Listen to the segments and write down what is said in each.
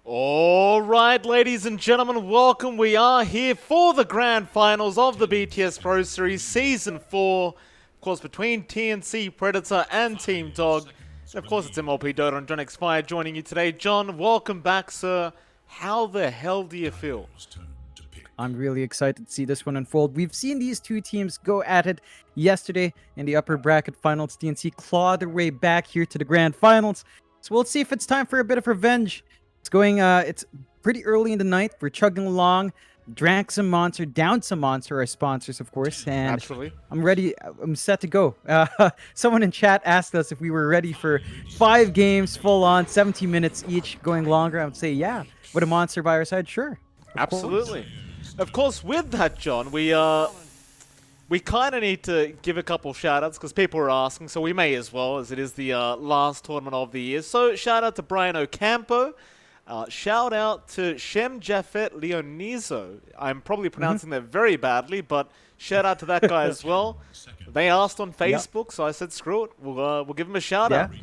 All right, ladies and gentlemen, welcome. We are here for the grand finals of the BTS Pro Series Season 4. Of course, between TNC, Predator, and Team Dog. And of course, it's MLP and johnxfire joining you today. John, welcome back, sir. How the hell do you feel? I'm really excited to see this one unfold. We've seen these two teams go at it yesterday in the upper bracket finals. TNC claw their way back here to the grand finals. So we'll see if it's time for a bit of revenge. It's pretty early in the night. We're chugging along. Drank some Monster, downed some Monster, our sponsors, of course. And Absolutely. I'm ready. I'm set to go. Someone in chat asked us if we were ready for 5 games full on, 17 minutes each, going longer. I would say, yeah. With a Monster by our side, sure. Absolutely. Of course, with that, John, we kind of need to give a couple shout-outs because people are asking, so we may as well, as it is the last tournament of the year. So, shout-out to Brian Ocampo. Shout-out to Shem Jafet Leonizo. I'm probably pronouncing that very badly, but shout-out to that guy as well. They asked on Facebook, so I said, screw it. We'll give him a shout-out. Yeah.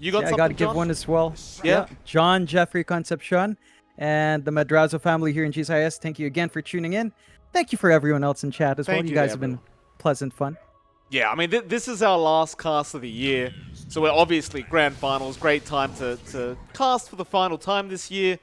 You got something, I got to John? give one as well. Yeah. John Jeffrey Concepcion and the Madrazo family here in GCIS. Thank you again for tuning in. Thank you for everyone else in chat as well. You guys have been pleasant fun. Yeah, I mean, this is our last cast of the year, so we're obviously grand finals. Great time to cast for the final time this year.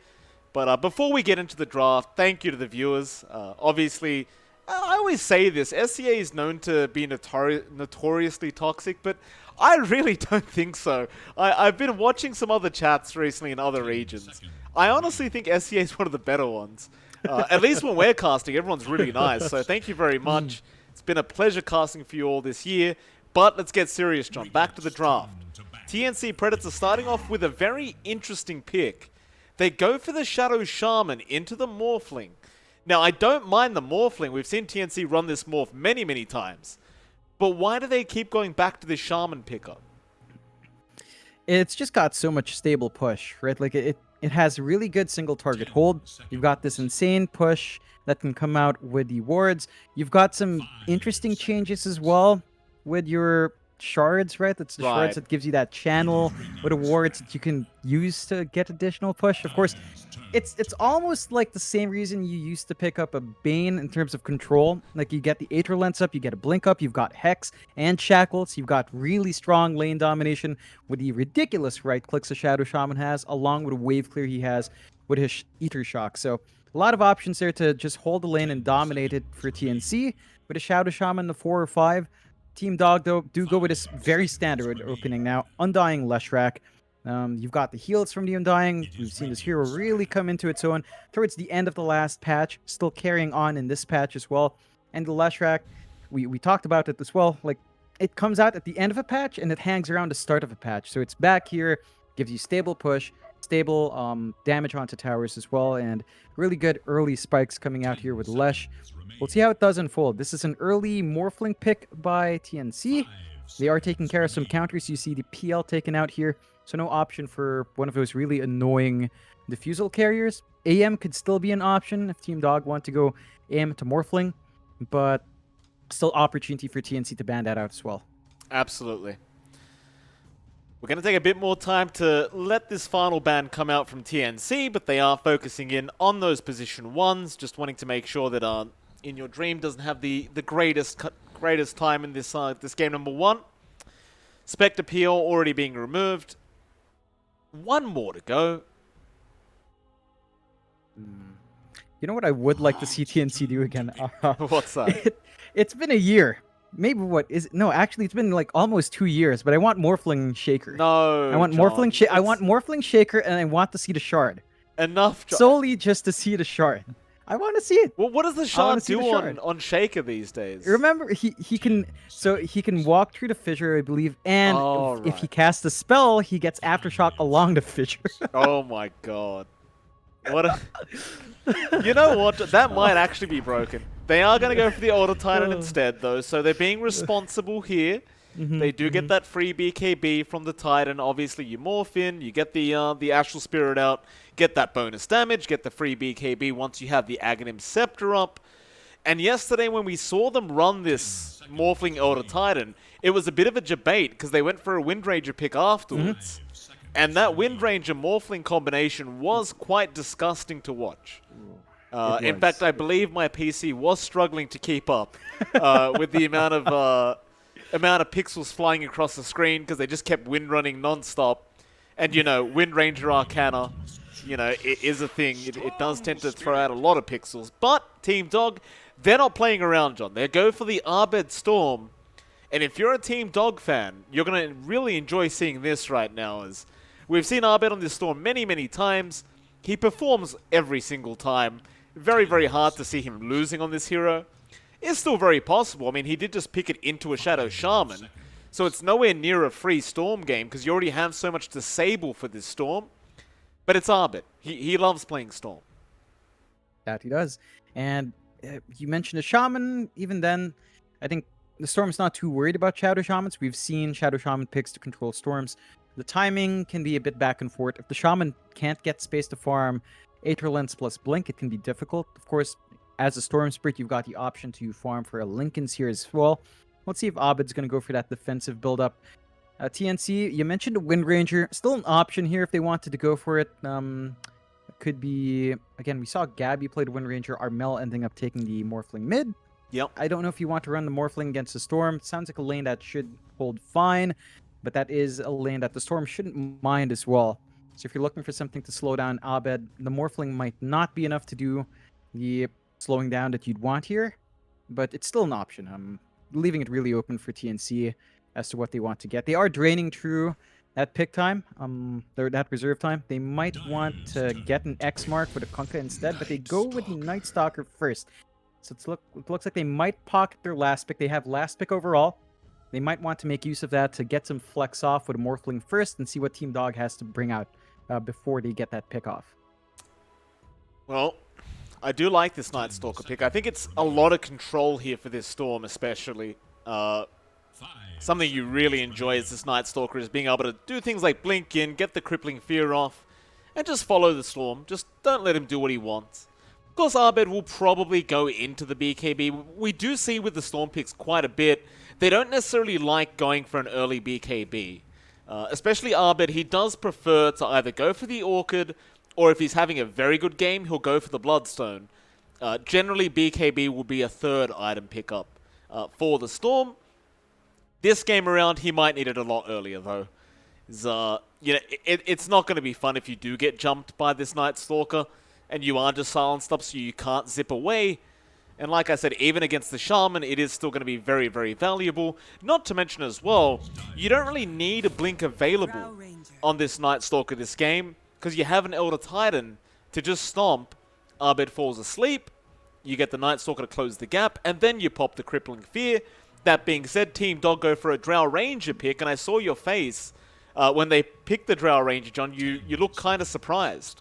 But before we get into the draft, thank you to the viewers. Obviously, I always say this, SCA is known to be notoriously toxic, but I really don't think so. I've been watching some other chats recently in other regions. I honestly think SCA is one of the better ones. At least when we're casting, everyone's really nice, so thank you very much. It's been a pleasure casting for you all this year, but let's get serious, John. Back to the draft. TNC Predator starting off with a very interesting pick. They go for the Shadow Shaman into the Morphling. Now, I don't mind the Morphling. We've seen TNC run this Morph many, many times. But why do they keep going back to the Shaman pickup? It's just got so much stable push, right? Like it has really good single target hold. You've got this insane push that can come out with the wards. You've got some interesting changes as well with your shards, right? That's the shards that gives you that channel with the wards that you can use to get additional push. Of course, it's almost like the same reason you used to pick up a Bane in terms of control. Like you get the Aether Lens up, you get a Blink up, you've got Hex and Shackles, you've got really strong lane domination with the ridiculous right clicks a Shadow Shaman has, along with a wave clear he has with his Ether Shock. So a lot of options there to just hold the lane and dominate it for TNC. With a Shadow Shaman, the 4 or 5. Team Dog, though, do go with this very standard opening now. Undying Leshrac. You've got the heals from the Undying. We've seen this hero really come into its own towards the end of the last patch. Still carrying on in this patch as well. And the Leshrac, we talked about it as well. Like, it comes out at the end of a patch, and it hangs around the start of a patch. So it's back here, gives you stable push, stable damage onto towers as well, and really good early spikes coming out here with Lesh. We'll see how it does unfold. This is an early Morphling pick by TNC. They are taking care of some counters. You see the PL taken out here, so no option for one of those really annoying diffusal carriers. AM could still be an option if Team Dog want to go AM to Morphling, but still opportunity for TNC to ban that out as well. Absolutely. We're going to take a bit more time to let this final ban come out from TNC, but they are focusing in on those position 1s, just wanting to make sure that In Your Dream doesn't have the greatest time in this this game number 1. Spectre PL already being removed. 1 more to go. You know what I would like to see TNC do again? What's that? It's been a year. Maybe what is it? No, actually, it's been like almost 2 years. But I want Morphling Shaker. No, I want John, I want Morphling Shaker, and I want to see the shard. Enough, John. Solely just to see the shard. I want to see it. Well, what does the shard do on Shaker these days? Remember, he can walk through the fissure, I believe, and if he casts a spell, he gets aftershock along the fissure. Oh my god. What a... You know what? That might actually be broken. They are going to go for the Auto Titan instead, though, so they're being responsible here. They do get that free BKB from the Titan. Obviously, you morph in, you get the Astral Spirit out, get that bonus damage, get the free BKB once you have the Aghanim Scepter up. And yesterday, when we saw them run this Morphling Auto Titan, it was a bit of a debate, because they went for a Windranger pick afterwards. And that Wind Ranger Morphling combination was quite disgusting to watch. In fact, I believe my PC was struggling to keep up with the amount of pixels flying across the screen because they just kept wind running non-stop. And, you know, Wind Ranger Arcana, you know, it is a thing. It does tend to throw out a lot of pixels. But Team Dog, they're not playing around, John. They go for the Abed Storm. And if you're a Team Dog fan, you're going to really enjoy seeing this right now. As we've seen Abed on this Storm many, many times. He performs every single time. Very, very hard to see him losing on this hero. It's still very possible. I mean, he did just pick it into a Shadow Shaman. So it's nowhere near a free Storm game because you already have so much Disable for this Storm. But it's Abed. He loves playing Storm. That he does. And you mentioned a Shaman. Even then, I think the Storm's not too worried about Shadow Shamans. We've seen Shadow Shaman picks to control Storms. The timing can be a bit back and forth. If the Shaman can't get space to farm Aether Lens plus Blink, it can be difficult. Of course, as a Storm Spirit, you've got the option to farm for a Linken's here as well. Let's see if Abed's going to go for that defensive build-up. TNC, you mentioned a Wind Ranger. Still an option here if they wanted to go for it. Could be... Again, we saw Gabby played Wind Ranger. Armel ending up taking the Morphling mid. Yep. I don't know if you want to run the Morphling against the Storm. Sounds like a lane that should hold fine. But that is a lane that the Storm shouldn't mind as well. So if you're looking for something to slow down Abed, the Morphling might not be enough to do the slowing down that you'd want here. But it's still an option. I'm leaving it really open for TNC as to what they want to get. They are draining through that pick time, that reserve time. They might want to get an X mark for the Kunkka instead, but they go with the Night Stalker first. So it looks like they might pocket their last pick. They have last pick overall. They might want to make use of that to get some flex off with a Morphling first and see what Team Dog has to bring out before they get that pick off. Well, I do like this Night Stalker pick. I think it's a lot of control here for this Storm especially. Something you really enjoy as this Night Stalker is being able to do things like blink in, get the Crippling Fear off, and just follow the Storm. Just don't let him do what he wants. Of course, Abed will probably go into the BKB. We do see with the Storm picks quite a bit, they don't necessarily like going for an early BKB. Especially Abed, he does prefer to either go for the Orchid, or if he's having a very good game, he'll go for the Bloodstone. Generally, BKB will be a third item pickup for the Storm. This game around, he might need it a lot earlier, though. It's not going to be fun if you do get jumped by this Night Stalker, and you are just silenced up so you can't zip away. And like I said, even against the Shaman, it is still going to be very, very valuable. Not to mention as well, you don't really need a blink available on this Night Stalker this game, because you have an Elder Titan to just stomp. Abed falls asleep, you get the Night Stalker to close the gap, and then you pop the Crippling Fear. That being said, Team Dog go for a Drow Ranger pick, and I saw your face when they picked the Drow Ranger, John. You look kind of surprised.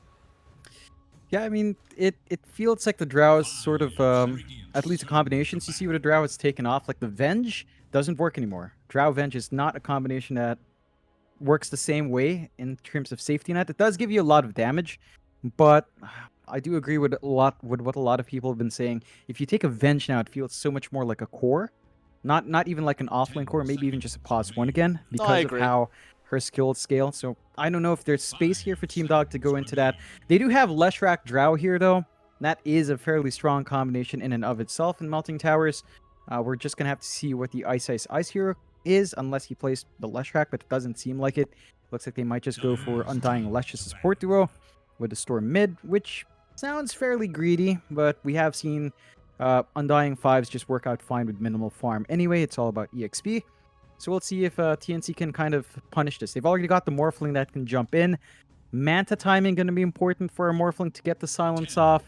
Yeah, I mean, it feels like the Drow is sort of, at least the combinations you see with the Drow is taken off. Like the Venge doesn't work anymore. Drow Venge is not a combination that works the same way in terms of safety net. It does give you a lot of damage, but I do agree with what a lot of people have been saying. If you take a Venge now, it feels so much more like a core. Not even like an offlane core, maybe even just a pause one again, because of how her skills scale. So I don't know if there's space here for Team Dog to go into that. They do have Leshrac Drow here, though. That is a fairly strong combination in and of itself in Melting Towers. We're just going to have to see what the Ice hero is, unless he plays the Leshrac, but it doesn't seem like it. Looks like they might just go for Undying Lesh as a support duo with the Storm mid, which sounds fairly greedy, but we have seen Undying 5s just work out fine with minimal farm. Anyway, it's all about EXP. So we'll see if TNC can kind of punish this. They've already got the Morphling that can jump in. Manta timing going to be important for a Morphling to get the silence off,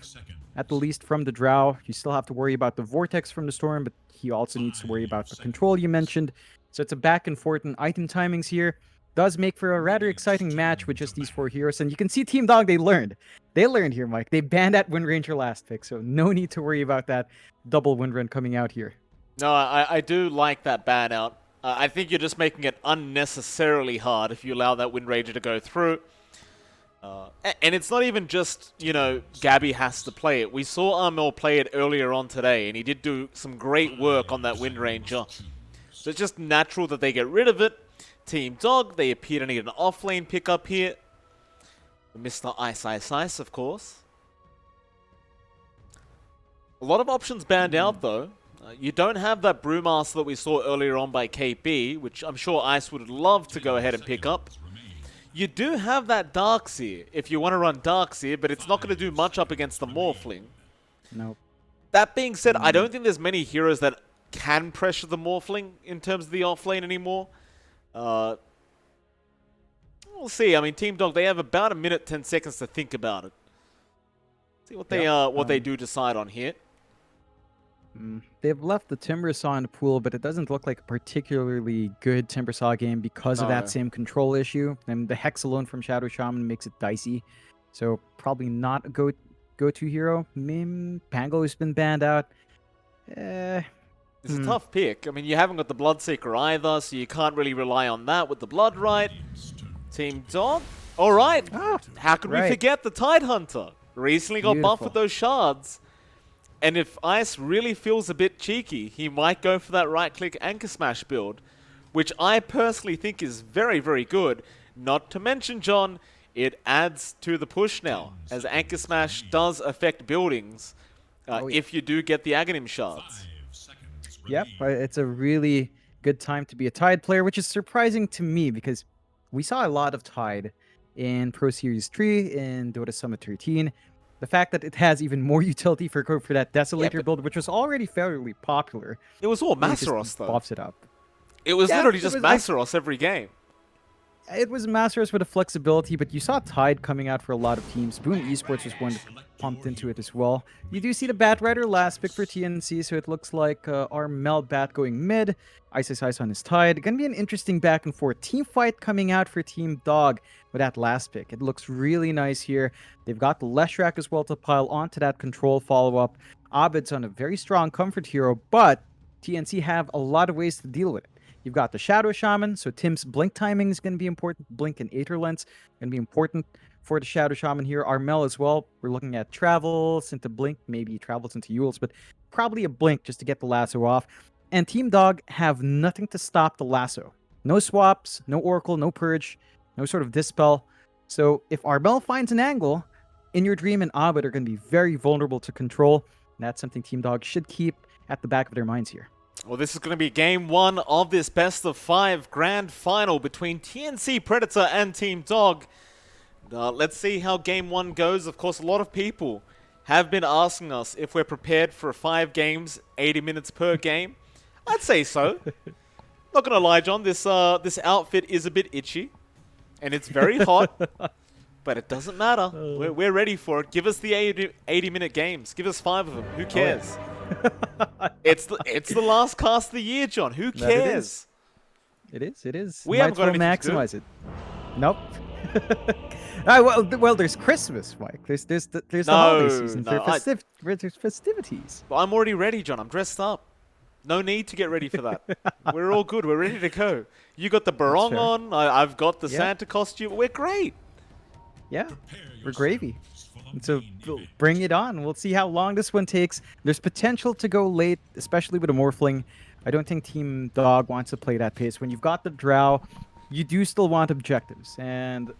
at the least from the Drow. You still have to worry about the Vortex from the Storm, but he also needs to worry about the control you mentioned. So it's a back and forth in item timings here. Does make for a rather exciting match with just these four heroes. And you can see Team Dog, they learned. They learned here, Mike. They banned that Wind Ranger last pick, so no need to worry about that double Wind Run coming out here. No, I do like that ban out. I think you're just making it unnecessarily hard if you allow that Wind Ranger to go through. And it's not even just, Gabby has to play it. We saw Armel play it earlier on today, and he did do some great work on that Wind Ranger. So it's just natural that they get rid of it. Team Dog, they appear to need an offlane pickup here. Mr. Ice Ice Ice, of course. A lot of options banned out, though. You don't have that Brewmaster that we saw earlier on by KB, which I'm sure Ice would love to go ahead and pick up. You do have that Darkseer, if you want to run Darkseer, but it's not going to do much up against the Morphling. Nope. That being said, I don't think there's many heroes that can pressure the Morphling in terms of the offlane anymore. We'll see. I mean, Team Dog, they have about a minute, 10 seconds to think about it. See what they do decide on here. They've left the Timbersaw in the pool, but it doesn't look like a particularly good Timbersaw game because of that same control issue. And the Hex alone from Shadow Shaman makes it dicey. So probably not a go-to hero. Pango's been banned out. It's a tough pick. I mean, you haven't got the Bloodseeker either, so you can't really rely on that with the Blood Right. Team Dog. All right. How could we forget the Tidehunter? Recently got buffed with those shards. And if Ice really feels a bit cheeky, he might go for that right-click Anchor Smash build, which I personally think is very, very good. Not to mention, John, it adds to the push now, as Anchor Smash does affect buildings if you do get the Aghanim shards. Yep, it's a really good time to be a Tide player, which is surprising to me because we saw a lot of Tide in Pro Series 3, in Dota Summit 13. The fact that it has even more utility for that Desolator build, which was already fairly popular. It was all Masaros, though. Buffs it up. It was literally just Masaros every game. It was Masaros with a flexibility, but you saw Tide coming out for a lot of teams. Boom Esports was one that pumped into it as well. You do see the Bat Rider last pick for TNC, so it looks like our Mel Bat going mid. Ice Ice Ice on his Tide. Gonna be an interesting back and forth team fight coming out for Team Dog with that last pick. It looks really nice here. They've got the Leshrac as well to pile onto that control follow-up. Abed's on a very strong comfort hero, but TNC have a lot of ways to deal with it. You've got the Shadow Shaman, so Tim's blink timing is going to be important. Blink and Aether Lens going to be important for the Shadow Shaman here. Armel as well. We're looking at travels into blink, maybe travels into Yules, but probably a blink just to get the lasso off. And Team Dog have nothing to stop the lasso. No swaps, no Oracle, no Purge, no sort of Dispel. So if Armel finds an angle, In Your Dream and Abed are going to be very vulnerable to control. And that's something Team Dog should keep at the back of their minds here. Well, this is going to be game one of this best-of-5 grand final between TNC Predator and Team Dog. Let's see how game one goes. Of course, a lot of people have been asking us if we're prepared for 5 games, 80 minutes per game. I'd say so. Not going to lie, John. This outfit is a bit itchy, and it's very hot, but it doesn't matter. We're ready for it. Give us the 80-minute games. Give us 5 of them. Who cares? It's the last cast of the year, John. Who cares? It is. We haven't got anything to maximize it. Nope. Well, there's Christmas, Mike. There's the holiday season. There's festivities. But I'm already ready, John. I'm dressed up. No need to get ready for that. We're all good. We're ready to go. You got the barong on. I've got the Santa costume. We're great. Yeah, we're gravy. And so bring it on. We'll see how long this one takes. There's potential to go late, especially with a Morphling. I don't think Team Dog wants to play that pace. When you've got the Drow, you do still want objectives. And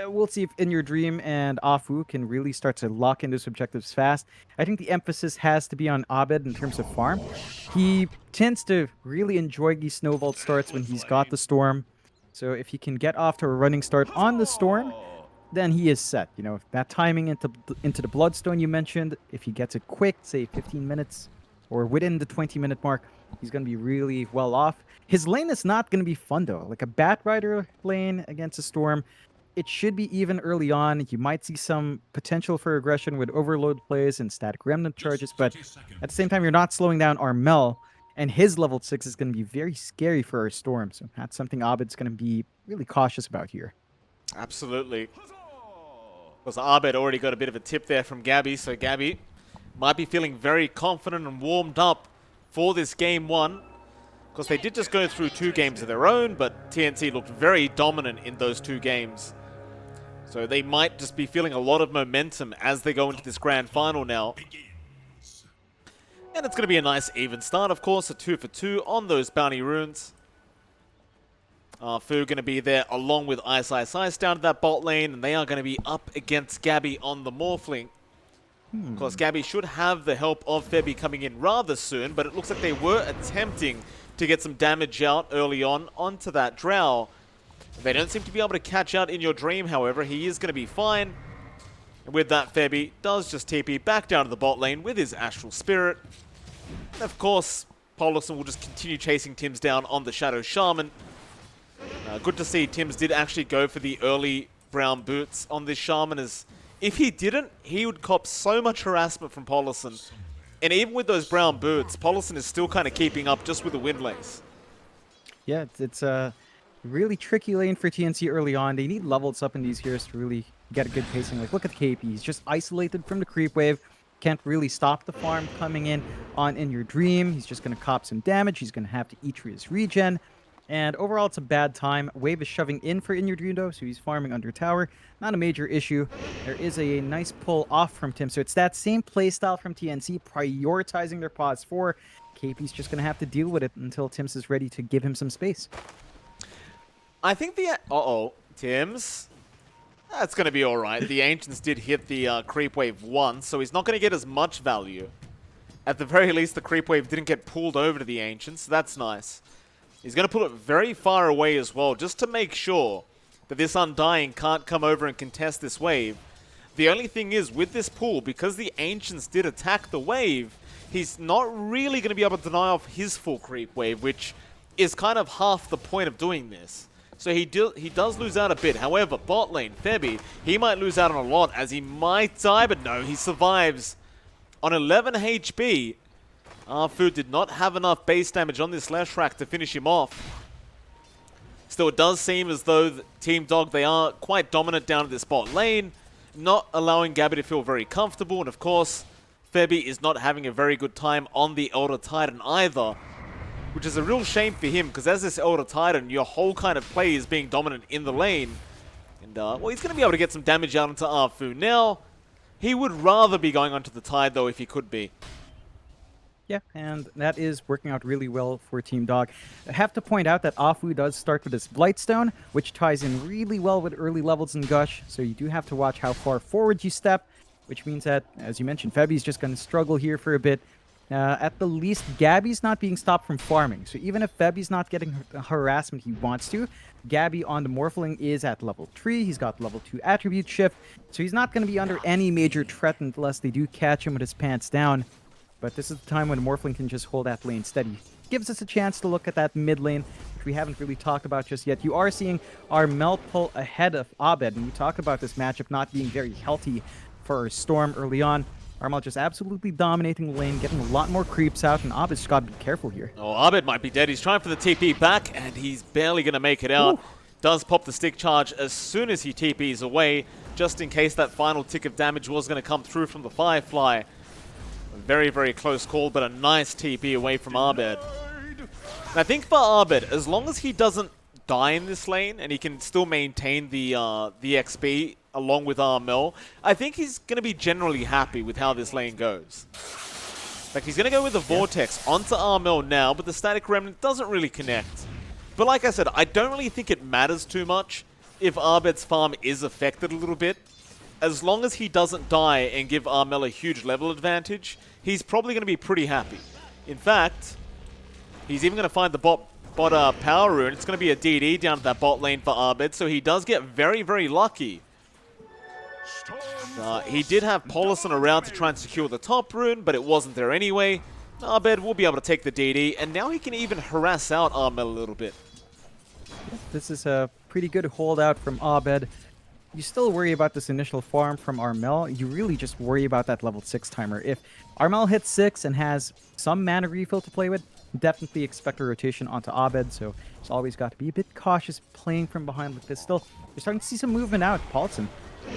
we'll see if In Your Dream and Afu can really start to lock in those objectives fast. I think the emphasis has to be on Abed in terms of farm. He tends to really enjoy these snowball starts when he's got the Storm. So if he can get off to a running start on the Storm, then he is set. You know, that timing into the Bloodstone you mentioned, if he gets it quick, say 15 minutes or within the 20-minute mark, he's going to be really well off. His lane is not going to be fun, though. Like a Bat Rider lane against a Storm, it should be even early on. You might see some potential for aggression with overload plays and static remnant charges, but at the same time, you're not slowing down Armel, and his level 6 is going to be very scary for our Storm, so that's something Abed's going to be really cautious about here. Absolutely. Because Abed already got a bit of a tip there from Gabby, so Gabby might be feeling very confident and warmed up for this game one. Because they did just go through 2 games of their own, but TNC looked very dominant in those 2 games. So they might just be feeling a lot of momentum as they go into this grand final now. And it's going to be a nice even start, of course, a 2 for 2 on those bounty runes. Fu going to be there along with Ice Ice Ice down to that bot lane, and they are going to be up against Gabby on the Morphling. Of course, Gabby should have the help of Febby coming in rather soon, but it looks like they were attempting to get some damage out early on onto that Drow. They don't seem to be able to catch out in your dream, however. He is going to be fine. And with that, Febby does just TP back down to the bot lane with his Astral Spirit. And of course, Polison will just continue chasing Tims down on the Shadow Shaman. Good to see Tims did actually go for the early brown boots on this Shaman, as if he didn't, he would cop so much harassment from Polison. And even with those brown boots, Polison is still kind of keeping up just with the Windlace. Yeah, it's a really tricky lane for TNC early on. They need levels up in these heroes to really get a good pacing. Like, look at the KP. He's just isolated from the creep wave. Can't really stop the farm coming in on In Your Dream. He's just going to cop some damage. He's going to have to eat for his regen. And overall, it's a bad time. Wave is shoving in for In Your Dream, though, so he's farming under tower. Not a major issue. There is a nice pull off from Tim. So it's that same playstyle from TNC, prioritizing their pause 4. KP's just going to have to deal with it until Tims is ready to give him some space. I think the... Tims? That's going to be alright. The Ancients did hit the creep wave once, so he's not going to get as much value. At the very least, the creep wave didn't get pulled over to the Ancients, so that's nice. He's going to pull it very far away as well, just to make sure that this Undying can't come over and contest this wave. The only thing is, with this pull, because the Ancients did attack the wave, he's not really going to be able to deny off his full creep wave, which is kind of half the point of doing this. So he does lose out a bit. However, bot lane, Febby, he might lose out on a lot, as he might die, but no, he survives. On 11 HP, Fu did not have enough base damage on this Leshrac to finish him off. Still, it does seem as though Team Dog, they are quite dominant down at this bot lane, not allowing Gabby to feel very comfortable, and of course, Febby is not having a very good time on the Elder Titan either, which is a real shame for him, because as this Elder Titan, your whole kind of play is being dominant in the lane. And, well, he's going to be able to get some damage out into Arfu now. He would rather be going onto the Tide, though, if he could be. Yeah, and that is working out really well for Team Dog. I have to point out that Afu does start with his Blightstone, which ties in really well with early levels in Gush, so you do have to watch how far forward you step, which means that, as you mentioned, Febby's just going to struggle here for a bit. At the least, Gabby's not being stopped from farming, so even if Febby's not getting the harassment he wants to, Gabby on the Morphling is at level 3, he's got level 2 attribute shift, so he's not going to be under any major threat unless they do catch him with his pants down. But this is the time when Morphling can just hold that lane steady. Gives us a chance to look at that mid lane, which we haven't really talked about just yet. You are seeing our Mel pull ahead of Abed, and we talk about this matchup not being very healthy for Storm early on. Armel just absolutely dominating the lane, getting a lot more creeps out, and Abed's got to be careful here. Oh, Abed might be dead. He's trying for the TP back, and he's barely going to make it out. Ooh. Does pop the stick charge as soon as he TPs away, just in case that final tick of damage was going to come through from the Firefly. A very, very close call, but a nice TP away from Abed. And I think for Abed, as long as he doesn't die in this lane, and he can still maintain the XP along with Armel, I think he's going to be generally happy with how this lane goes. Like, he's going to go with the Vortex onto Armel now, but the Static Remnant doesn't really connect. But like I said, I don't really think it matters too much if Abed's farm is affected a little bit. As long as he doesn't die and give Armel a huge level advantage, he's probably going to be pretty happy. In fact, he's even going to find the bot power rune. It's going to be a DD down to that bot lane for Abed, so he does get very, very lucky. He did have Polison around to try and secure the top rune, but it wasn't there anyway. Abed will be able to take the DD, and now he can even harass out Armel a little bit. This is a pretty good holdout from Abed. You still worry about this initial farm from Armel. You really just worry about that level 6 timer. If Armel hits 6 and has some mana refill to play with, definitely expect a rotation onto Abed, so it's always got to be a bit cautious playing from behind with this. Still, you're starting to see some movement out. Paulson.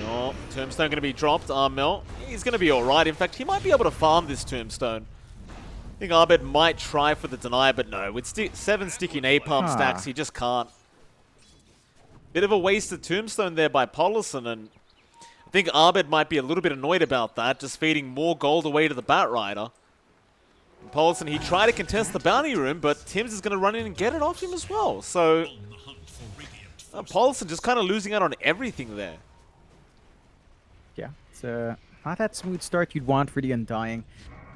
Oh, Tombstone going to be dropped. Armel, he's going to be alright. In fact, he might be able to farm this Tombstone. I think Abed might try for the deny, but no. With 7 sticky napalm stacks, he just can't. Bit of a wasted Tombstone there by Polison, and I think Abed might be a little bit annoyed about that, just feeding more gold away to the Batrider. And Polison, he tried to contest the bounty room, but Tims is going to run in and get it off him as well. So Paulson just kind of losing out on everything there. Yeah, it's not that smooth start you'd want for the Undying.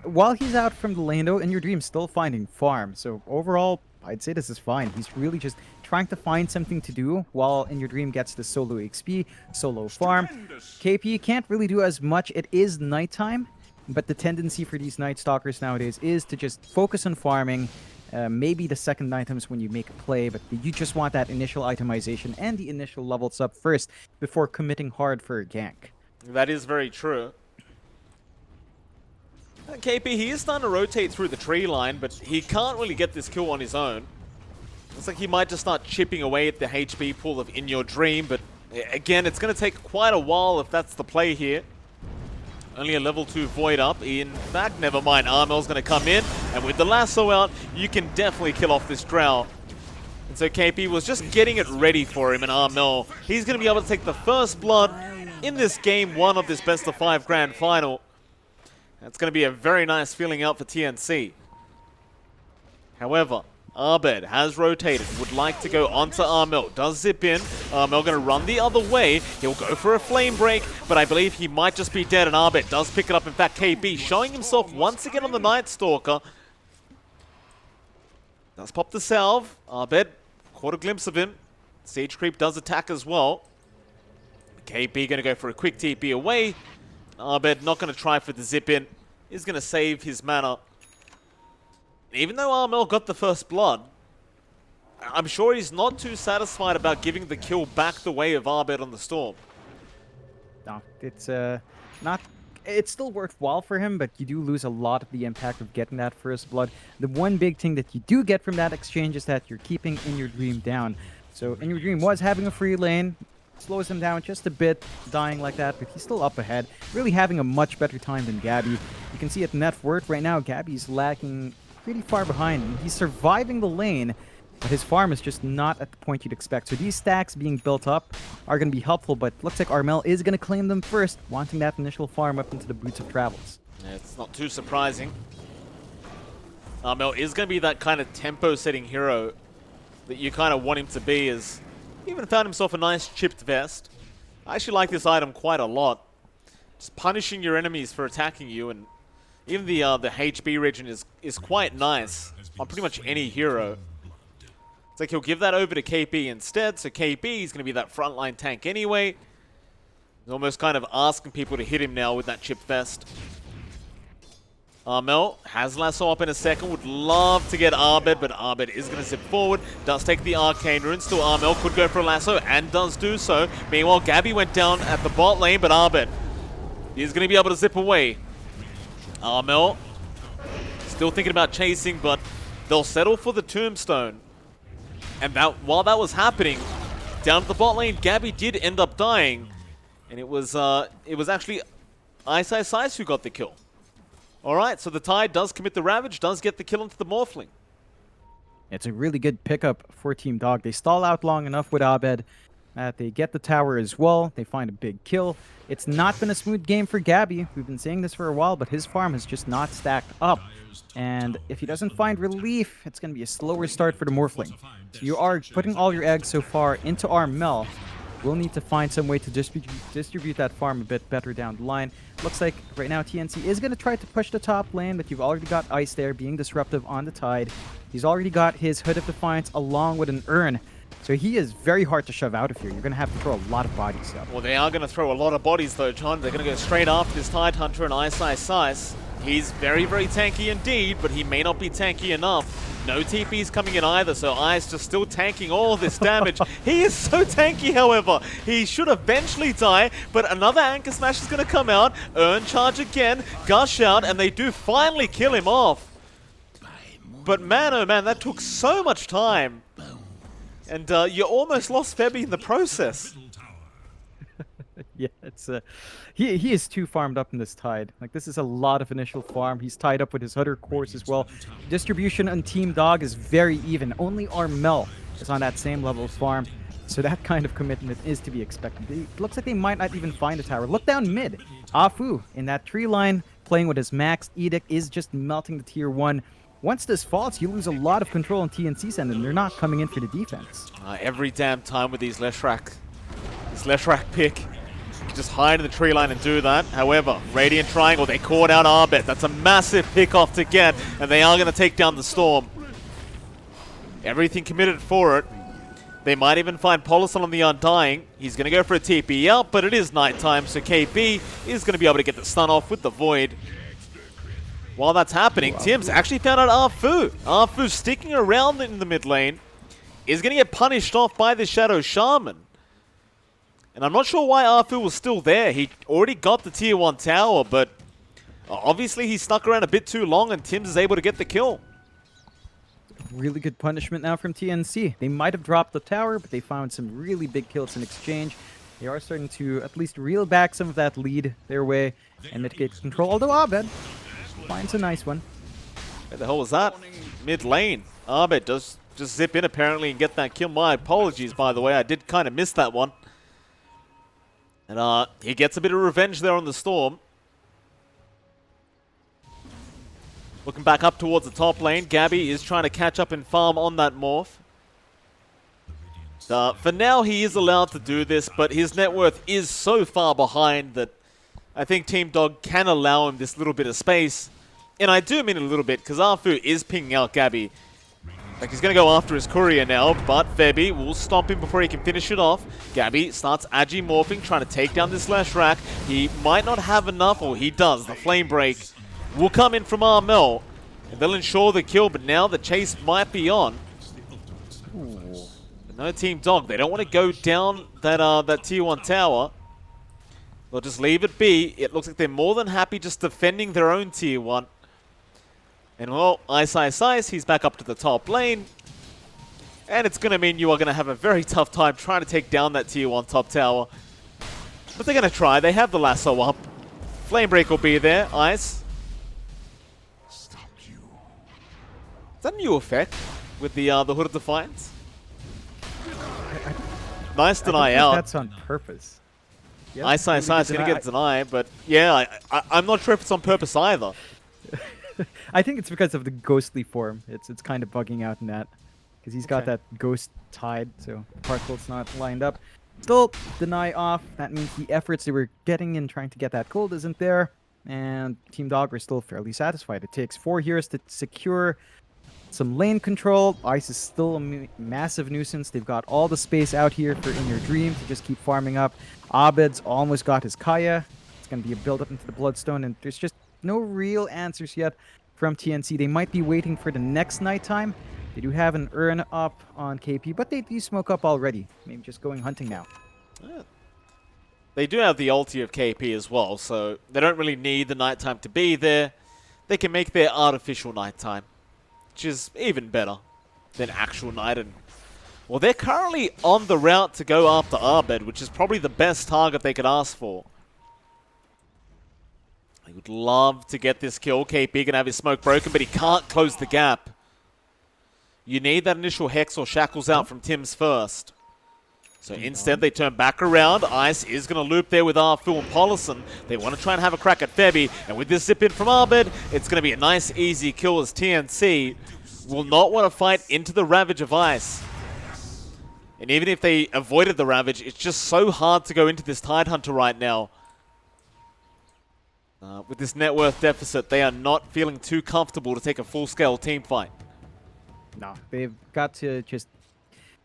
While he's out from the lane, though, In Your Dream still finding farm. So overall, I'd say this is fine. He's really just trying to find something to do while In Your Dream gets the solo XP, solo farm. KP can't really do as much. It is nighttime, but the tendency for these Night Stalkers nowadays is to just focus on farming. Maybe the second items when you make a play, but you just want that initial itemization and the initial levels up first before committing hard for a gank. That is very true. KP, he is starting to rotate through the tree line, but he can't really get this kill on his own. Looks like he might just start chipping away at the HP pool of In Your Dream, but again, it's going to take quite a while if that's the play here. Only a level 2 Void up. In fact, never mind. Armel's going to come in, and with the lasso out, you can definitely kill off this Drow. And so KP was just getting it ready for him, and Armel, he's going to be able to take the first blood in this game 1 of this best of 5 grand final. That's going to be a very nice feeling out for TNC. However, Abed has rotated, would like to go onto Armel, does zip in. Armel going to run the other way. He'll go for a flame break, but I believe he might just be dead, and Abed does pick it up. In fact, KB showing himself once again on the Night Stalker. Does pop the salve. Abed caught a glimpse of him. Siege Creep does attack as well. KB going to go for a quick TP away. Abed not going to try for the zip in. He's going to save his mana. Even though Armel got the first blood, I'm sure he's not too satisfied about giving the kill back the way of Abed on the Storm. No, it's not. It's still worthwhile for him, but you do lose a lot of the impact of getting that first blood. The one big thing that you do get from that exchange is that you're keeping In Your Dream down. So In Your Dream was having a free lane. Slows him down just a bit, dying like that, but he's still up ahead, really having a much better time than Gabby. You can see at net worth right now, Gabby's lagging pretty far behind. He's surviving the lane, but his farm is just not at the point you'd expect. So these stacks being built up are going to be helpful, but looks like Armel is going to claim them first, wanting that initial farm up into the Boots of Travels. Yeah, it's not too surprising. Armel is going to be that kind of tempo-setting hero that you kind of want him to be, as he even found himself a nice chipped vest. I actually like this item quite a lot. Just punishing your enemies for attacking you, and even the HB region is quite nice on pretty much any hero. It's like he'll give that over to KP instead, so KP is going to be that frontline tank anyway. He's almost kind of asking people to hit him now with that chipped vest. Armel has lasso up in a second, would love to get Abed, but Abed is going to zip forward, does take the Arcane Rune. Still Armel could go for a lasso and does do so. Meanwhile, Gabby went down at the bot lane, but Abed is going to be able to zip away. Armel still thinking about chasing, but they'll settle for the Tombstone. And while that was happening, down at the bot lane, Gabby did end up dying, and it was actually Ice Ice Ice who got the kill. Alright, so the Tide does commit the Ravage, does get the kill into the Morphling. It's a really good pickup for Team Dog. They stall out long enough with Abed. They get the tower as well. They find a big kill. It's not been a smooth game for Gabby. We've been saying this for a while, but his farm has just not stacked up. And if he doesn't find relief, it's going to be a slower start for the Morphling. So you are putting all your eggs so far into Armel. We'll need to find some way to distribute that farm a bit better down the line. Looks like right now TNC is going to try to push the top lane, but you've already got Ice there being disruptive on the Tide. He's already got his Hood of Defiance along with an Urn. So he is very hard to shove out of here. You're going to have to throw a lot of bodies up. Well, they are going to throw a lot of bodies though, John. They're going to go straight after this Tide Hunter and Ice Ice Ice. He's very, very tanky indeed, but he may not be tanky enough. No TP's coming in either, so Ice just still tanking all this damage. He is so tanky, however. He should eventually die, but another Anchor Smash is going to come out. Urn charge again, gush out, and they do finally kill him off. But man, oh man, that took so much time. And you almost lost Febby in the process. Yeah, it's he is too farmed up in this Tide. Like, this is a lot of initial farm. He's tied up with his other cores as well. Distribution on Team Dog is very even. Only Armel is on that same level of farm. So that kind of commitment is to be expected. It looks like they might not even find a tower. Look down mid. Afu in that tree line, playing with his max. Edict is just melting the tier 1. once this falls, you lose a lot of control on TNC's end, and they're not coming in for the defense. Every damn time with these Leshrac. This Leshrac pick. Just hide in the tree line and do that. However, Radiant Triangle, they caught out Arbet. That's a massive pick off to get, and they are going to take down the Storm. Everything committed for it. They might even find Polison on the Undying. He's going to go for a TP out, but it is nighttime, so KB is going to be able to get the stun off with the Void. While that's happening, Tim's actually found out Arfu. Arfu sticking around in the mid lane is going to get punished off by the Shadow Shaman. And I'm not sure why Arfu was still there. He already got the tier 1 tower, but obviously he stuck around a bit too long and Tim's is able to get the kill. Really good punishment now from TNC. They might have dropped the tower, but they found some really big kills in exchange. They are starting to at least reel back some of that lead their way and mitigate control. Although Abed finds a nice one. Where the hell was that? Mid lane. Abed does just zip in apparently and get that kill. My apologies, by the way. I did kind of miss that one. And he gets a bit of revenge there on the Storm. Looking back up towards the top lane, Gabby is trying to catch up and farm on that morph. For now, he is allowed to do this, but his net worth is so far behind that I think Team Dog can allow him this little bit of space. And I do mean a little bit, because Arfu is pinging out Gabby. Like, he's going to go after his courier now, but Febby will stomp him before he can finish it off. Gabby starts agi morphing, trying to take down this Leshrac. He might not have enough, or he does. The flame break will come in from Armel, and they'll ensure the kill, but now the chase might be on. But no Team Dog, they don't want to go down that tier 1 tower. They'll just leave it be. It looks like they're more than happy just defending their own tier 1. And well, Ice, he's back up to the top lane. And it's going to mean you are going to have a very tough time trying to take down that tier 1 top tower. But they're going to try. They have the lasso up. Flame break will be there. Ice. Is that a new effect with the Hood of Defiance? Nice deny out. That's on purpose. Yep, Ice is going to get denied, but yeah, I'm not sure if it's on purpose either. I think it's because of the ghostly form. It's kind of bugging out in that. Because he's got that ghost tied, so the particle's not lined up. Still, deny off. That means the efforts they were getting in trying to get that gold isn't there. And Team Dog are still fairly satisfied. It takes 4 heroes to secure some lane control. Ice is still a massive nuisance. They've got all the space out here for In Your Dream to just keep farming up. Abed's almost got his Kaya. It's going to be a build-up into the Bloodstone, and there's just no real answers yet from TNC. They might be waiting for the next nighttime. They do have an urn up on KP, but they do smoke up already. Maybe just going hunting now. Yeah. They do have the ulti of KP as well, so they don't really need the nighttime to be there. They can make their artificial nighttime, which is even better than actual night. And well, they're currently on the route to go after Arbed, which is probably the best target they could ask for. He would love to get this kill. KP can have his smoke broken, but he can't close the gap. You need that initial Hex or Shackles out from Tim's first. So instead, they turn back around. Ice is going to loop there with Arfu and Polison. They want to try and have a crack at Febby. And with this zip in from Arbed, it's going to be a nice, easy kill as TNC will not want to fight into the Ravage of Ice. And even if they avoided the Ravage, it's just so hard to go into this Tidehunter right now. With this net worth deficit, they are not feeling too comfortable to take a full-scale team fight. No, they've got to just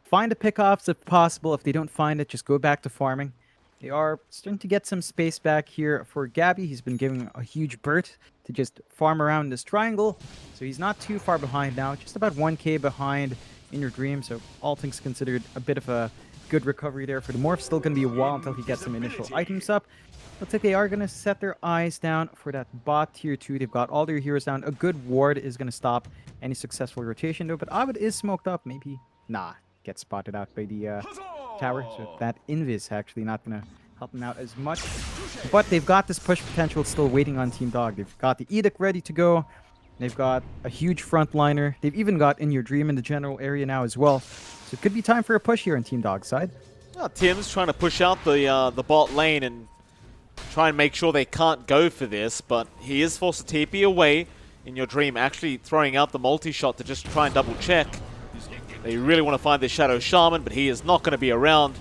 find the pickoffs if possible. If they don't find it, just go back to farming. They are starting to get some space back here for Gabby. He's been giving a huge burst to just farm around this triangle. So he's not too far behind now, just about 1k behind In Your Dream. So all things considered, a bit of a good recovery there for the Morph. Still going to be a while until he gets some initial items up. Looks like they are going to set their eyes down for that bot tier 2. They've got all their heroes down. A good ward is going to stop any successful rotation though. But Abed is smoked up. Maybe, gets spotted out by the tower. So that Invis actually not going to help him out as much. But they've got this push potential still waiting on Team Dog. They've got the Edict ready to go. They've got a huge frontliner. They've even got In Your Dream in the general area now as well. So it could be time for a push here on Team Dog's side. Well, Tim's trying to push out the bot lane and try and make sure they can't go for this, but he is forced to TP away. in your dream actually throwing out the multi-shot to just try and double check. They really want to find this Shadow Shaman, but he is not going to be around.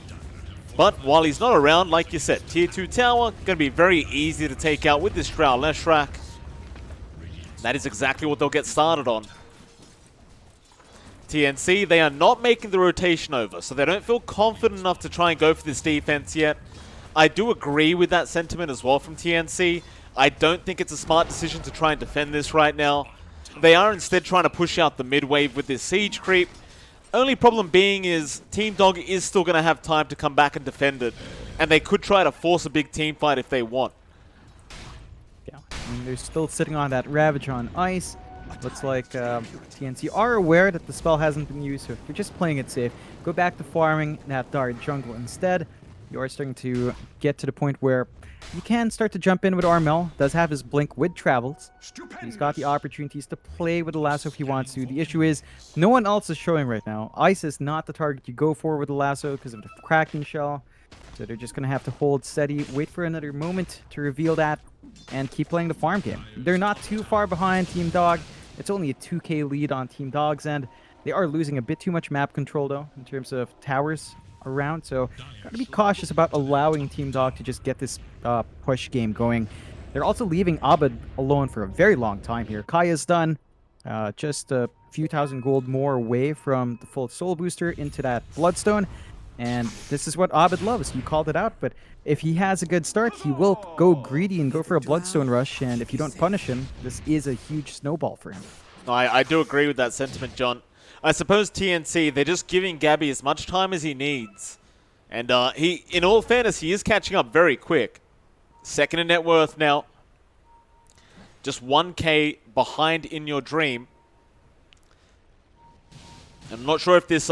But while he's not around, like you said, Tier 2 tower, going to be very easy to take out with this Drow Leshrac. That is exactly what they'll get started on. TNC, they are not making the rotation over, so they don't feel confident enough to try and go for this defense yet. I do agree with that sentiment as well from TNC. I don't think it's a smart decision to try and defend this right now. They are instead trying to push out the mid wave with this siege creep. Only problem being is Team Dog is still going to have time to come back and defend it. And they could try to force a big team fight if they want. Yeah, I mean, they're still sitting on that Ravage on ice. Looks like TNC are aware that the spell hasn't been used, so they're just playing it safe. Go back to farming that Dart jungle instead. You are starting to get to the point where you can start to jump in with Armel. Does have his blink with travels. He's got the opportunities to play with the lasso if he wants to. The issue is no one else is showing right now. Ice is not the target you go for with the lasso because of the Kraken shell. So they're just going to have to hold steady, wait for another moment to reveal that, and keep playing the farm game. They're not too far behind Team Dog. It's only a 2k lead on Team Dog's end. They are losing a bit too much map control, though, in terms of towers around. So gotta be cautious about allowing Team Dog to just get this push game going. They're also leaving Abed alone for a very long time here. Kaya's done. Just a few thousand gold more away from the full soul booster into that Bloodstone. And this is what Abed loves. You called it out, but if he has a good start, he will go greedy and go for a Bloodstone rush, and if you don't punish him, this is a huge snowball for him. No, I do agree with that sentiment, John. I suppose TNC, they're just giving Gabby as much time as he needs. And he, in all fairness, he is catching up very quick. Second in net worth now. Just 1k behind in your dream. I'm not sure if this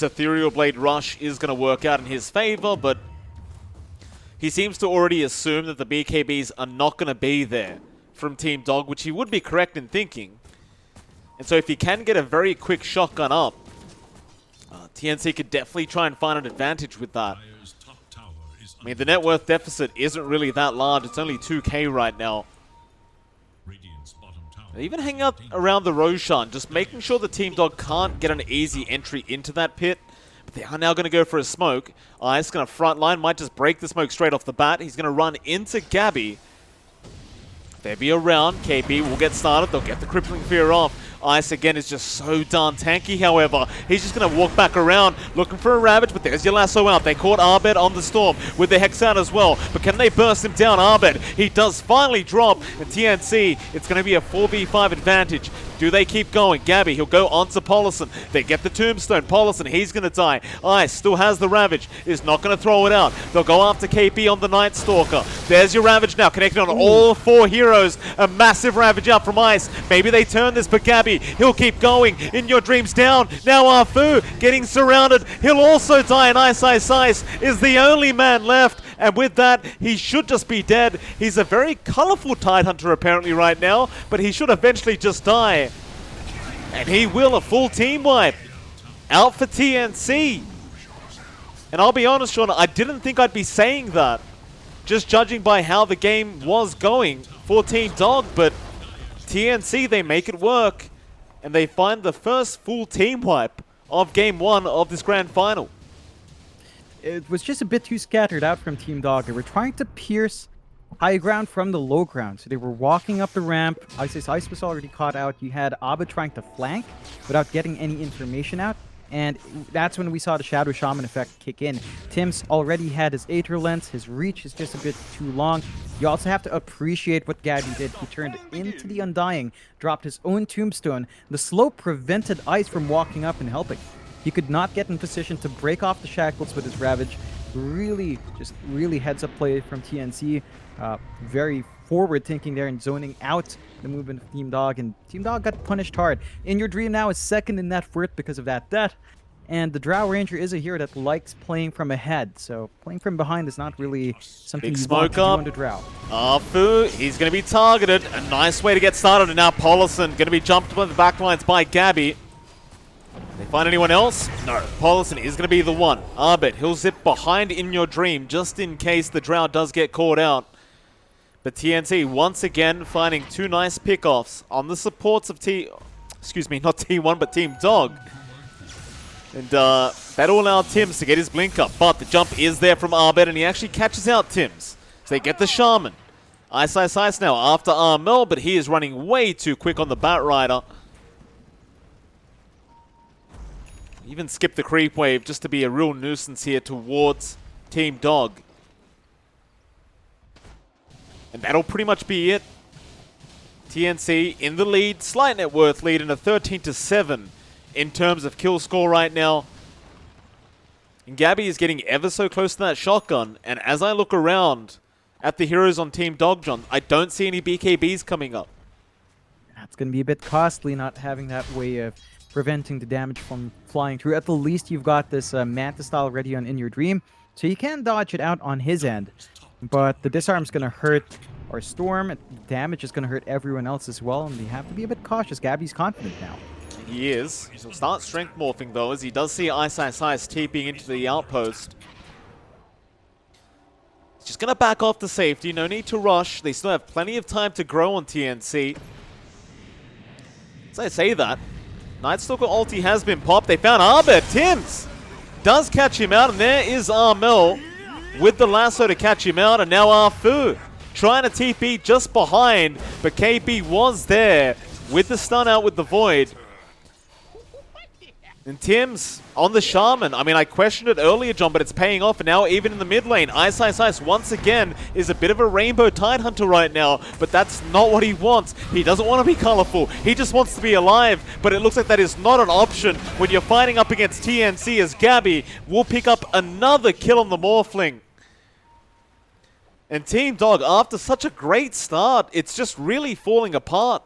Ethereal Blade Rush is going to work out in his favor, but he seems to already assume that the BKBs are not going to be there from Team Dog, which he would be correct in thinking. And so if he can get a very quick shotgun up, TNC could definitely try and find an advantage with that. I mean, the net worth deficit isn't really that large. It's only 2k right now. They even hang out around the Roshan, just making sure the Team Dog can't get an easy entry into that pit. But they are now going to go for a smoke. Ice going to front line, might just break the smoke straight off the bat. He's going to run into Gabby. They'll be around. KP will get started. They'll get the Crippling Fear off. Ice again is just so darn tanky, however. He's just going to walk back around looking for a Ravage, but there's your lasso out. They caught Abed on the Storm with the Hex out as well. But can they burst him down? Abed, he does finally drop. And TNC, it's going to be a 4v5 advantage. Do they keep going? Gabby, he'll go onto Polison. They get the Tombstone. Polison, he's going to die. Ice still has the Ravage. Is not going to throw it out. They'll go after KP on the Night Stalker. There's your Ravage now, connected on all four heroes. A massive Ravage out from Ice. Maybe they turn this, but Gabby, he'll keep going. In your dreams down. Now Arfu getting surrounded. He'll also die, and Ice is the only man left. And with that, he should just be dead. He's a very colorful Tidehunter apparently right now, but he should eventually just die. And he will, a full team wipe. Out for TNC. And I'll be honest, Sean, I didn't think I'd be saying that, just judging by how the game was going for Team Dog, but TNC, they make it work. And they find the first full team wipe of Game 1 of this Grand Final. It was just a bit too scattered out from Team Dog. They were trying to pierce high ground from the low ground. So they were walking up the ramp. Ice was already caught out. You had Abed trying to flank without getting any information out. And that's when we saw the Shadow Shaman effect kick in. Tim's already had his Aether Lens. His reach is just a bit too long. You also have to appreciate what Gabby did. He turned into the Undying, dropped his own Tombstone. The slope prevented Ice from walking up and helping. He could not get in position to break off the shackles with his Ravage. Really heads up play from TNC. Very forward thinking there and zoning out the movement of Team Dog. And Team Dog got punished hard. In Your Dream now is second in net worth because of that death. And the Drow Ranger is a hero that likes playing from ahead. So playing from behind is not really something you want to do on the Drow. Arfu, he's going to be targeted. A nice way to get started. And now Polison going to be jumped by the backlines by Gabby. They find anyone else? No. Polison is going to be the one. Abed, he'll zip behind In Your Dream just in case the Drow does get caught out. But TNC once again finding 2 nice pickoffs on the supports of not T1, but Team Dog. And that'll allow Tims to get his blink up. But the jump is there from Arbed, and he actually catches out Tims. So they get the Shaman. Ice now after Armel, but he is running way too quick on the Bat Rider. Even skip the creep wave just to be a real nuisance here towards Team Dog. And that'll pretty much be it. TNC in the lead, slight net worth lead in a 13-7 in terms of kill score right now. And Gabby is getting ever so close to that shotgun. And as I look around at the heroes on Team Dog, John, I don't see any BKBs coming up. That's going to be a bit costly not having that way of preventing the damage from flying through. At the least, you've got this Manta style ready on In Your Dream, so you can dodge it out on his end. But the disarm's going to hurt our Storm. Damage is going to hurt everyone else as well, and we have to be a bit cautious. Gabby's confident now. He is. He'll start strength morphing though, as he does see Ice TPing into the outpost. He's just going to back off to safety. No need to rush. They still have plenty of time to grow on TNC. As I say that, Nightstalker ulti has been popped. They found Arbed. Tims does catch him out, and there is Armel with the lasso to catch him out, and now Arfu trying to TP just behind, but KB was there with the stun out with the Void. And Tims on the Shaman. I mean, I questioned it earlier, John, but it's paying off. And now even in the mid lane, Ice once again is a bit of a Rainbow Tidehunter right now, but that's not what he wants. He doesn't want to be colorful. He just wants to be alive, but it looks like that is not an option when you're fighting up against TNC, as Gabby will pick up another kill on the Morphling. And Team Dog, after such a great start, it's just really falling apart.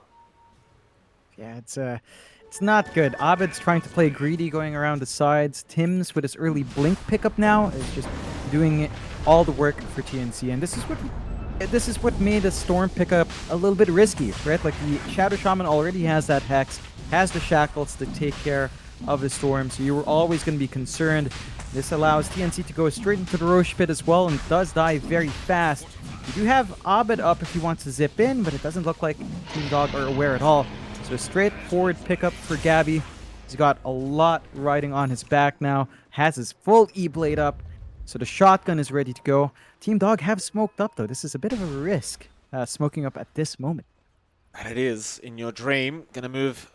Yeah, it's not good. Abed's trying to play greedy, going around the sides. Tims, with his early blink pickup now, is just doing all the work for TNC. And this is what made the Storm pickup a little bit risky, right? Like, the Shadow Shaman already has that Hex, has the Shackles to take care of the Storm, so you were always going to be concerned. This allows TNC to go straight into the Roche Pit as well, and does die very fast. You do have Abed up if he wants to zip in, but it doesn't look like Team Dog are aware at all. So a straightforward pickup for Gabby. He's got a lot riding on his back now. Has his full E-Blade up. So the shotgun is ready to go. Team Dog have smoked up though. This is a bit of a risk, smoking up at this moment. And it is In Your Dream. Gonna move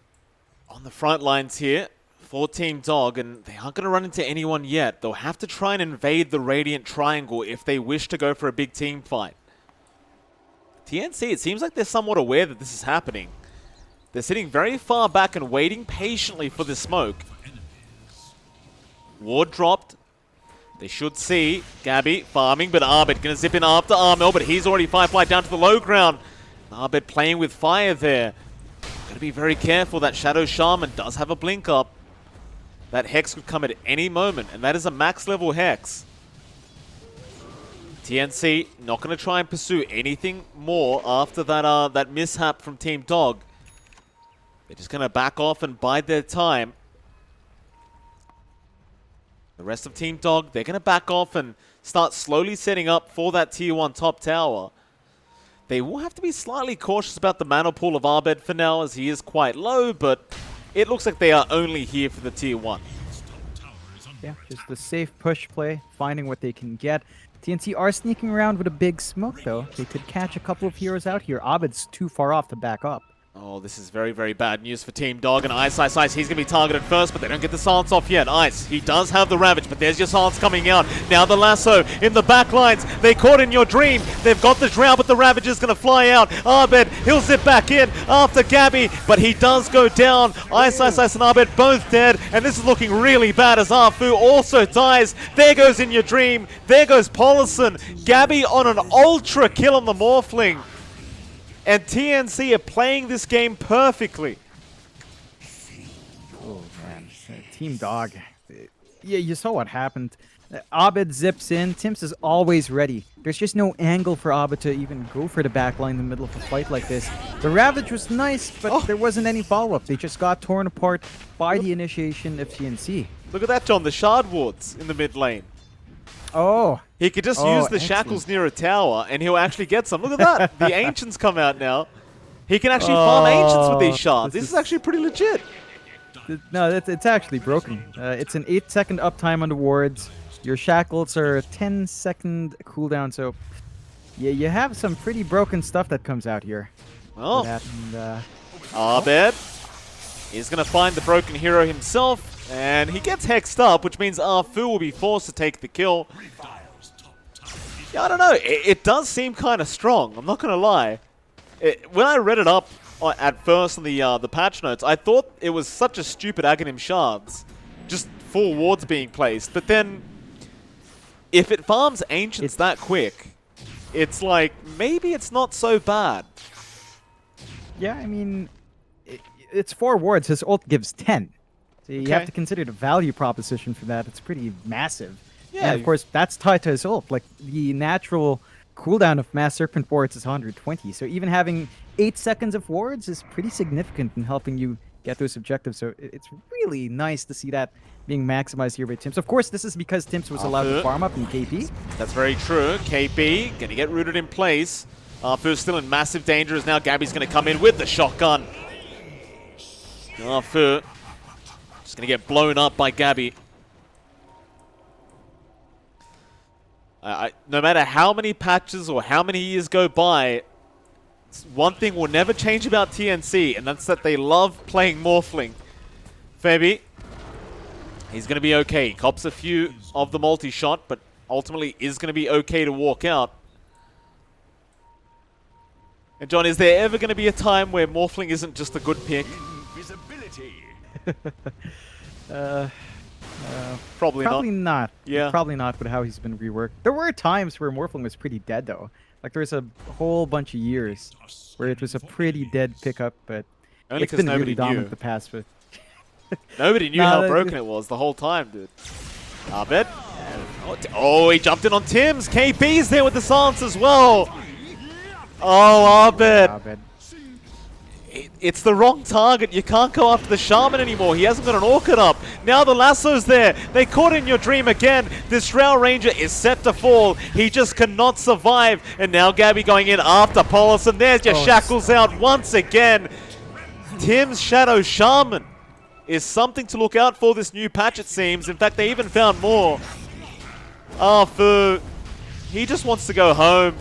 on the front lines here for Team Dog, and they aren't gonna run into anyone yet. They'll have to try and invade the Radiant Triangle if they wish to go for a big team fight. TNC, it seems like they're somewhat aware that this is happening. They're sitting very far back and waiting patiently for the smoke. Ward dropped. They should see Gabby farming, but Arbed gonna zip in after Armel, but he's already firefly down to the low ground. Arbed playing with fire there. Gotta be very careful. That Shadow Shaman does have a blink up. That Hex could come at any moment, and that is a max level Hex. TNC not gonna try and pursue anything more after that mishap from Team Dog. They're just going to back off and bide their time. The rest of Team Dog, they're going to back off and start slowly setting up for that Tier 1 top tower. They will have to be slightly cautious about the mana pool of Arbed for now, as he is quite low, but it looks like they are only here for the Tier 1. Yeah, just the safe push play, finding what they can get. TNC are sneaking around with a big smoke, though. They could catch a couple of heroes out here. Abed's too far off to back up. Oh, this is very, very bad news for Team Dog. And Ice, he's going to be targeted first, but they don't get the silence off yet. Ice, he does have the Ravage, but there's your silence coming out. Now the lasso in the back lines. They caught In Your Dream. They've got the Drow, but the Ravage is going to fly out. Arbed, he'll zip back in after Gabby, but he does go down. Ice, and Arbed both dead, and this is looking really bad as Arfu also dies. There goes In Your Dream. There goes Polison. Gabby on an ultra kill on the Morphling. And TNC are playing this game perfectly. Oh, man. Team Dog. Yeah, you saw what happened. Abed zips in. Tims is always ready. There's just no angle for Abed to even go for the backline in the middle of a fight like this. The Ravage was nice, but there wasn't any follow-up. They just got torn apart by the initiation of TNC. Look at that, John. The Shard Wards in the mid lane. Oh, He could just Oh, use the excellent. shackles near a tower, and he'll actually get some. Look at that. The Ancients come out now. He can actually farm Ancients with these shards. This is actually pretty legit. No, it's actually broken. It's an 8-second uptime on the wards. Your shackles are a 10-second cooldown, so yeah, you have some pretty broken stuff that comes out here. Well, And, Abed is going to find the broken hero himself, and he gets hexed up, which means Arfu will be forced to take the kill. Yeah, I don't know. It does seem kind of strong. I'm not going to lie. When I read it up at first on the patch notes, I thought it was such a stupid Aghanim shards. Just full wards being placed. But then, if it farms Ancients that quick, it's like, maybe it's not so bad. yeah, I mean, it's 4 wards. His ult gives 10. So you have to consider the value proposition for that. It's pretty massive. Yeah, And of course, that's tied to his ult. Like, the natural cooldown of Mass Serpent wards is 120. So even having 8 seconds of wards is pretty significant in helping you get those objectives. So it's really nice to see that being maximized here by Timps. Of course, this is because Timps was allowed to farm up in KP. That's very true. KP going to get rooted in place. Arfu's still in massive danger as now Gabby's going to come in with the shotgun. Arfu just going to get blown up by Gabby. No matter how many patches or how many years go by, one thing will never change about TNC, and that's that they love playing Morphling. Fabi, he's going to be okay. He cops a few of the multi-shot, but ultimately is going to be okay to walk out. And John, is there ever going to be a time where Morphling isn't just a good pick? Probably not. Yeah. Probably not with how he's been reworked. There were times where Morphling was pretty dead, though. Like, there was a whole bunch of years where it was a pretty dead pickup, but Only it's 'cause been nobody really dominant knew. the past. But Nobody knew how broken it was the whole time, dude. Abed. Oh, he jumped in on Tim's. KP's there with the silence as well. Oh, Abed. It's the wrong target. You can't go after the Shaman anymore. He hasn't got an Orchid up. Now the Lasso's there. They caught in your dream again. This Drow Ranger is set to fall. He just cannot survive. And now Gabby going in after Polis. And there's your shackles out once again. Tim's Shadow Shaman is something to look out for this new patch, it seems. In fact, they even found more. Arfu, he just wants to go home.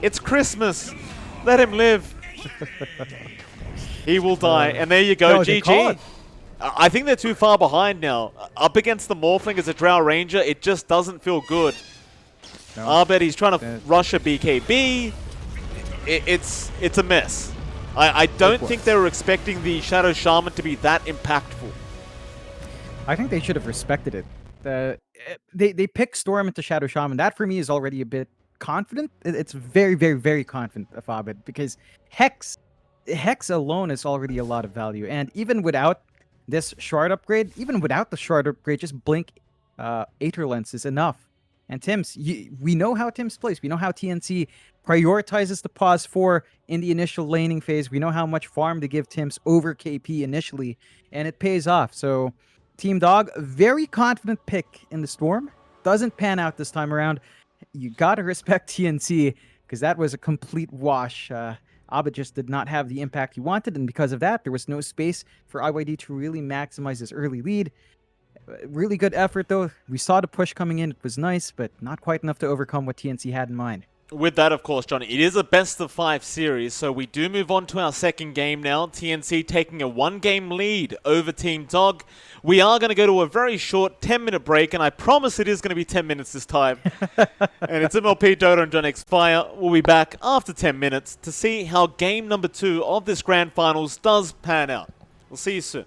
It's Christmas. Let him live. He will die. And there you go, GG. I think they're too far behind now. Up against the Morphling as a Drow Ranger, it just doesn't feel good. Abed, he's trying to rush a BKB. It's a mess. I don't think they were expecting the Shadow Shaman to be that impactful. I think they should have respected it. They picked Storm into Shadow Shaman. That for me is already a bit confident. It's very, very, very confident of Abed because Hex alone is already a lot of value. And even without this shard upgrade, just blink Aether Lens is enough. And Tim's, we know how Tim's plays. We know how TNC prioritizes the pause 4 in the initial laning phase. We know how much farm to give Tim's over KP initially, and it pays off. So Team Dog, very confident pick in the Storm. Doesn't pan out this time around. You gotta respect TNC, because that was a complete wash. Abed just did not have the impact he wanted, and because of that, there was no space for IYD to really maximize his early lead. Really good effort, though. We saw the push coming in. It was nice, but not quite enough to overcome what TNC had in mind. With that, of course, John, it is a best-of-5 series, so we do move on to our second game now. TNC taking a 1-game lead over Team Dog. We are going to go to a very short 10-minute break, and I promise it is going to be 10 minutes this time. And it's MLP and johnxfire. We'll be back after 10 minutes to see how game number 2 of this Grand Finals does pan out. We'll see you soon.